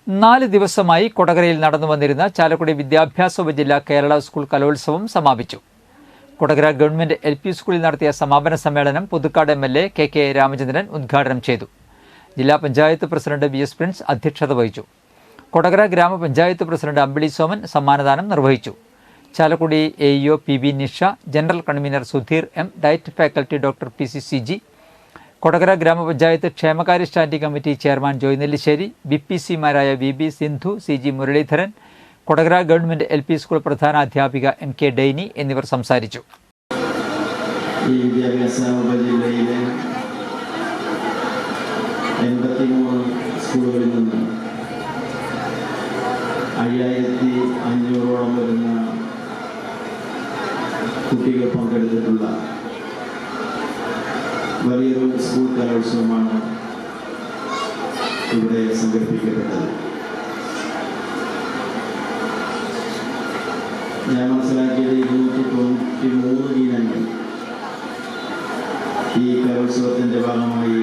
4 ദിവസമായി കൊടകരയിൽ നടന്നു വന്നിരുന്ന ചാലക്കുടി വിദ്യാഭ്യാസ ഉപജില്ലാ കേരള സ്കൂൾ കലോത്സവം സമാപിച്ചു. കൊടകര ഗവൺമെന്റ് LP സ്കൂളിൽ നടത്തിയ സമാപന സമ്മേളനം പുതുക്കാട് MLA KK രാമചന്ദ്രൻ ഉദ്ഘാടനം ചെയ്തു. ജില്ലാ പഞ്ചായത്ത് പ്രസിഡന്റ് VS പ്രിൻസ് അധ്യക്ഷത വഹിച്ചു. കൊടകര ഗ്രാമപഞ്ചായത്ത് പ്രസിഡന്റ് അമ്പിളി സോമൻ സമ്മാനദാനം നിർവഹിച്ചു. Chalakudy AEO PB Nisha, general convener Sudheer M, DIET faculty doctor PC CG, Kodakara ഗ്രാമപഞ്ചായത്ത് ക്ഷേമകാര്യ standing committee chairman Joy Nellissery, BPCമാരായ VB Sindhu, CG Muraleedharan, Kodakara government LP school പ്രധാനാധ്യാപിക MK ഡെയ്നി എന്നിവർ സംസാരിച്ചു. ഈ വിദ്യാഭ്യാസ ഉപജില്ലയിലെ 83 സ്കൂളുകളിൽ നിന്ന് 5500ഓളം വരുന്ന കുട്ടികൾ പങ്കെടുത്തിട്ടുള്ള വലിയൊരു സ്കൂൾ കലോത്സവമാണ് ഇവിടെ സംഘടിപ്പിക്കപ്പെട്ടത്. ഞാൻ മനസ്സിലാക്കിയത് 293 ഇനങ്ങൾ ഈ കലോത്സവത്തിൻ്റെ ഭാഗമായി